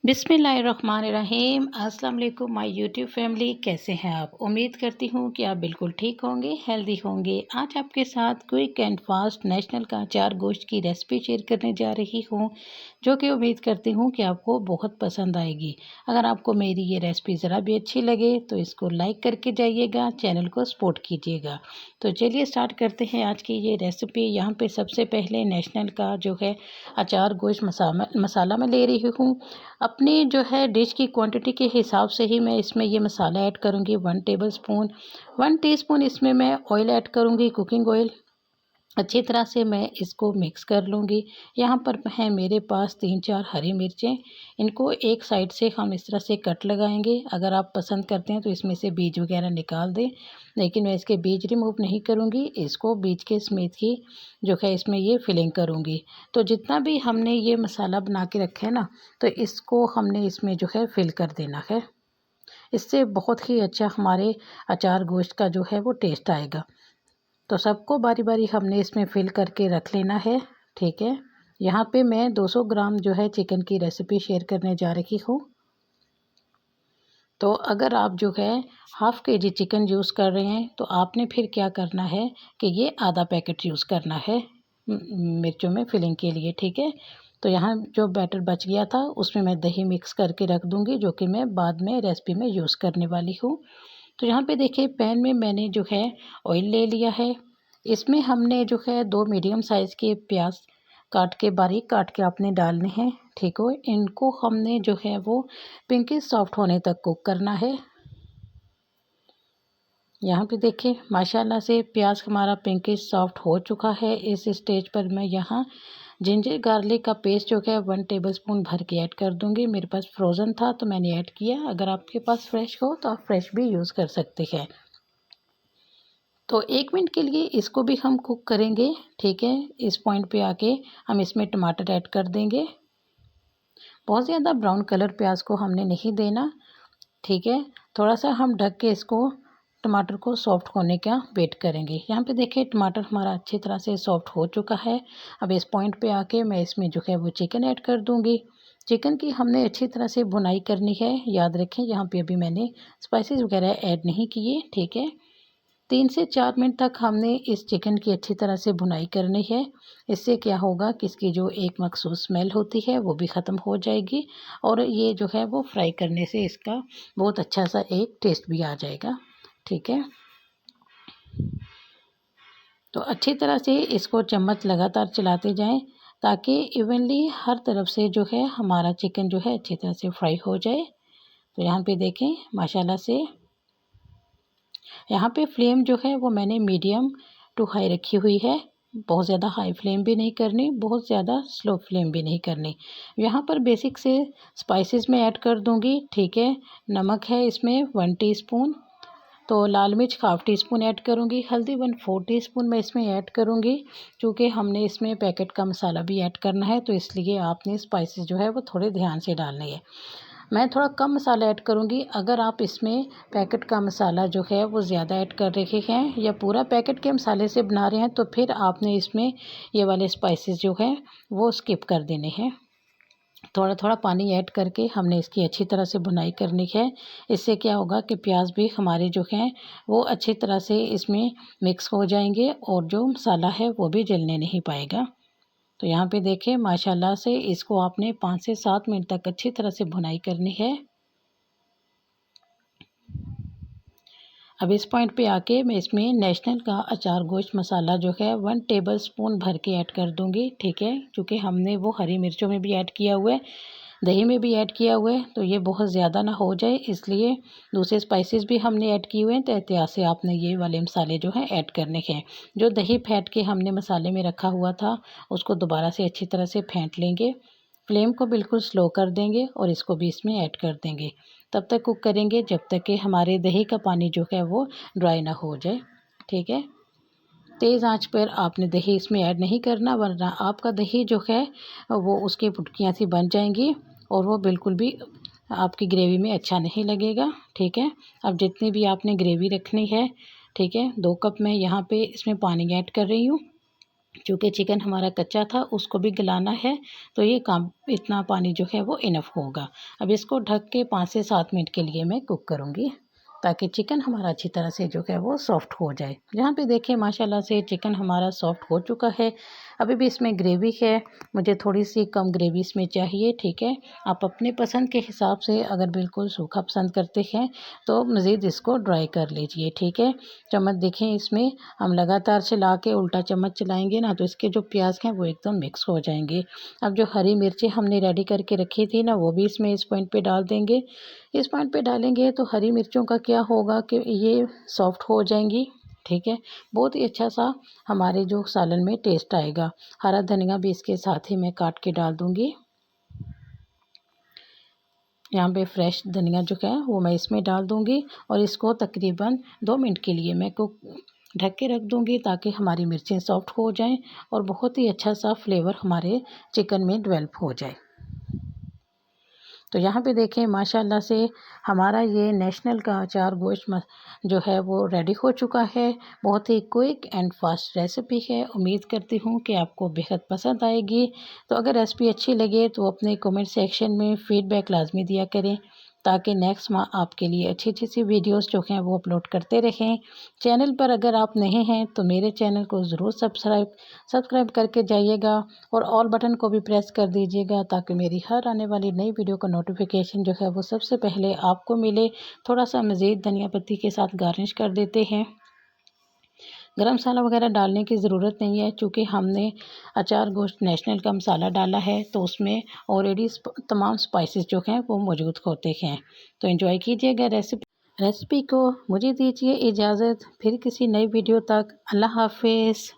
बिस्मिल्लाहिर्रहमानिर्रहीम। अस्सलाम वालेकुम माय यूट्यूब फैमिली, कैसे हैं आप? उम्मीद करती हूँ कि आप बिल्कुल ठीक होंगे, हेल्दी होंगे। आज आपके साथ क्विक एंड फास्ट नेशनल का अचार गोश्त की रेसिपी शेयर करने जा रही हूँ, जो कि उम्मीद करती हूँ कि आपको बहुत पसंद आएगी। अगर आपको मेरी ये रेसिपी ज़रा भी अच्छी लगे तो इसको लाइक करके जाइएगा, चैनल को सपोर्ट कीजिएगा। तो चलिए स्टार्ट करते हैं आज की ये रेसिपी। यहाँ पर सबसे पहले नेशनल का जो है अचार गोश्त मसाला मैं ले रही हूँ। अपनी जो है डिश की क्वांटिटी के हिसाब से ही मैं इसमें ये मसाला ऐड करूँगी। 1 टेबलस्पून 1 टीस्पून इसमें मैं ऑयल ऐड करूँगी, कुकिंग ऑयल। अच्छी तरह से मैं इसको मिक्स कर लूँगी। यहाँ पर है मेरे पास 3-4 हरी मिर्चें। इनको एक साइड से हम इस तरह से कट लगाएंगे। अगर आप पसंद करते हैं तो इसमें से बीज वगैरह निकाल दें, लेकिन मैं इसके बीज रिमूव नहीं करूँगी। इसको बीज के समेत ही जो है इसमें ये फिलिंग करूँगी। तो जितना भी हमने ये मसाला बना के रखा है ना, तो इसको हमने इसमें जो है फिल कर देना है। इससे बहुत ही अच्छा हमारे अचार गोश्त का जो है वो टेस्ट आएगा। तो सबको बारी बारी हमने इसमें फिल करके रख लेना है, ठीक है। यहाँ पे मैं 200 ग्राम जो है चिकन की रेसिपी शेयर करने जा रही हूँ। तो अगर आप जो है हाफ़ केजी चिकन यूज़ कर रहे हैं तो आपने फिर क्या करना है कि ये आधा पैकेट यूज़ करना है मिर्चों में फिलिंग के लिए, ठीक है। तो यहाँ जो बैटर बच गया था उसमें मैं दही मिक्स करके रख दूँगी, जो कि मैं बाद में रेसिपी में यूज़ करने वाली हूँ। तो यहाँ पे देखिए पैन में मैंने जो है ऑयल ले लिया है। इसमें हमने जो है 2 मीडियम साइज़ के प्याज बारीक काट के आपने डालने हैं, ठीक हो। इनको हमने जो है वो पिंकिश सॉफ्ट होने तक कुक करना है। यहाँ पे देखिए माशाल्लाह से प्याज हमारा पिंकिश सॉफ्ट हो चुका है। इस स्टेज पर मैं यहाँ जिंजर गार्लिक का पेस्ट जो है 1 टेबलस्पून भर के ऐड कर दूँगी। मेरे पास फ्रोज़न था तो मैंने ऐड किया। अगर आपके पास फ्रेश हो तो आप फ्रेश भी यूज़ कर सकते हैं। तो 1 मिनट के लिए इसको भी हम कुक करेंगे, ठीक है। इस पॉइंट पे आके हम इसमें टमाटर ऐड कर देंगे। बहुत ज़्यादा ब्राउन कलर प्याज को हमने नहीं देना, ठीक है। थोड़ा सा हम ढक के इसको टमाटर को सॉफ्ट होने का वेट करेंगे। यहाँ पे देखिए टमाटर हमारा अच्छी तरह से सॉफ्ट हो चुका है। अब इस पॉइंट पे आके मैं इसमें जो है वो चिकन ऐड कर दूँगी। चिकन की हमने अच्छी तरह से भुनाई करनी है। याद रखें यहाँ पे अभी मैंने स्पाइसेस वगैरह ऐड नहीं किए, ठीक है। 3 से 4 मिनट तक हमने इस चिकन की अच्छी तरह से भुनाई करनी है। इससे क्या होगा कि इसकी जो एक मखसूस स्मेल होती है वो भी ख़त्म हो जाएगी, और ये जो है वो फ्राई करने से इसका बहुत अच्छा सा एक टेस्ट भी आ जाएगा, ठीक है। तो अच्छी तरह से इसको चम्मच लगातार चलाते जाएं ताकि इवनली हर तरफ से जो है हमारा चिकन जो है अच्छी तरह से फ्राई हो जाए। तो यहाँ पे देखें माशाल्लाह से यहाँ पे फ्लेम जो है वो मैंने मीडियम टू हाई रखी हुई है। बहुत ज़्यादा हाई फ्लेम भी नहीं करनी, बहुत ज़्यादा स्लो फ्लेम भी नहीं करनी। यहाँ पर बेसिक से स्पाइसेस में ऐड कर दूँगी, ठीक है। नमक है इसमें 1 टीस्पून, तो लाल मिर्च हाफ़ टी स्पून ऐड करूँगी, हल्दी 1/4 टीस्पून मैं इसमें ऐड करूँगी। क्योंकि हमने इसमें पैकेट का मसाला भी ऐड करना है, तो इसलिए आपने स्पाइसेस जो है वो थोड़े ध्यान से डालने हैं। मैं थोड़ा कम मसाला ऐड करूँगी। अगर आप इसमें पैकेट का मसाला जो है वो ज़्यादा ऐड कर रहे हैं या पूरा पैकेट के मसाले से बना रहे हैं, तो फिर आपने इसमें ये वाले स्पाइसेस जो हैं वो स्किप कर देने हैं। थोड़ा थोड़ा पानी ऐड करके हमने इसकी अच्छी तरह से भुनाई करनी है। इससे क्या होगा कि प्याज भी हमारे जो हैं वो अच्छी तरह से इसमें मिक्स हो जाएंगे, और जो मसाला है वो भी जलने नहीं पाएगा। तो यहाँ पे देखें माशाल्लाह से इसको आपने 5 से 7 मिनट तक अच्छी तरह से भुनाई करनी है। अब इस पॉइंट पे आके मैं इसमें नेशनल का अचार गोश्त मसाला जो है 1 टेबलस्पून भर के ऐड कर दूँगी, ठीक है। क्योंकि हमने वो हरी मिर्चों में भी ऐड किया हुआ है, दही में भी ऐड किया हुआ है, तो ये बहुत ज़्यादा ना हो जाए, इसलिए दूसरे स्पाइसेस भी हमने ऐड किए हुए हैं। तो एहतियात से आपने ये वाले मसाले जो हैं ऐड करने हैं। जो दही फेंट के हमने मसाले में रखा हुआ था उसको दोबारा से अच्छी तरह से फेंट लेंगे। फ्लेम को बिल्कुल स्लो कर देंगे और इसको भी इसमें ऐड कर देंगे। तब तक कुक करेंगे जब तक कि हमारे दही का पानी जो है वो ड्राई ना हो जाए, ठीक है। तेज़ आंच पर आपने दही इसमें ऐड नहीं करना, वरना आपका दही जो है वो उसकी फुटकियाँ सी बन जाएंगी और वो बिल्कुल भी आपकी ग्रेवी में अच्छा नहीं लगेगा, ठीक है। अब जितनी भी आपने ग्रेवी रखनी है, ठीक है, 2 कप मैं यहाँ पे इसमें पानी ऐड कर रही हूँ। चूँकि चिकन हमारा कच्चा था उसको भी गलाना है, तो ये काम इतना पानी जो है वो इनफ होगा। अब इसको ढक के 5 से 7 मिनट के लिए मैं कुक करूँगी, ताकि चिकन हमारा अच्छी तरह से जो है वो सॉफ़्ट हो जाए। यहाँ पे देखिए माशाल्लाह से चिकन हमारा सॉफ़्ट हो चुका है। अभी भी इसमें ग्रेवी है, मुझे थोड़ी-सी कम ग्रेवी इसमें चाहिए, ठीक है। आप अपने पसंद के हिसाब से अगर बिल्कुल सूखा पसंद करते हैं तो मज़ीद इसको ड्राई कर लीजिए, ठीक है। चम्मच देखें इसमें हम लगातार चला के उल्टा चम्मच चलाएँगे ना तो इसके जो प्याज़ हैं वो एकदम मिक्स हो जाएँगे। अब जो हरी मिर्चें हमने रेडी करके रखी थी ना वो भी इसमें इस पॉइंट पे डाल देंगे। इस पॉइंट पे डालेंगे तो हरी मिर्चों का क्या होगा कि ये सॉफ्ट हो जाएंगी, ठीक है। बहुत ही अच्छा सा हमारे जो सालन में टेस्ट आएगा। हरा धनिया भी इसके साथ ही मैं काट के डाल दूँगी। यहाँ पे फ्रेश धनिया जो है वो मैं इसमें डाल दूँगी और इसको तकरीबन 2 मिनट के लिए मैं ढक के रख दूँगी, ताकि हमारी मिर्चें सॉफ्ट हो जाएं और बहुत ही अच्छा सा फ्लेवर हमारे चिकन में डेवलप हो जाए। तो यहाँ पे देखें माशाल्लाह से हमारा ये नेशनल का अचार गोश्त जो है वो रेडी हो चुका है। बहुत ही क्विक एंड फास्ट रेसिपी है। उम्मीद करती हूँ कि आपको बेहद पसंद आएगी। तो अगर रेसिपी अच्छी लगे तो अपने कमेंट सेक्शन में फ़ीडबैक लाजमी दिया करें, ताकि नेक्स्ट माह आपके लिए अच्छी अच्छी सी वीडियोस जो हैं वो अपलोड करते रहें। चैनल पर अगर आप नए हैं तो मेरे चैनल को ज़रूर सब्सक्राइब करके जाइएगा और ऑल बटन को भी प्रेस कर दीजिएगा, ताकि मेरी हर आने वाली नई वीडियो का नोटिफिकेशन जो है वो सबसे पहले आपको मिले। थोड़ा सा मज़ीद धनिया पत्ती के साथ गार्निश कर देते हैं। गरम मसाला वगैरह डालने की ज़रूरत नहीं है, चूँकि हमने अचार गोश्त नेशनल का मसाला डाला है तो उसमें ऑलरेडी तमाम स्पाइसेस जो हैं वो मौजूद होते हैं। तो एंजॉय कीजिएगा रेसिपी को। मुझे दीजिए इजाज़त, फिर किसी नई वीडियो तक। अल्लाह हाफ़िज़।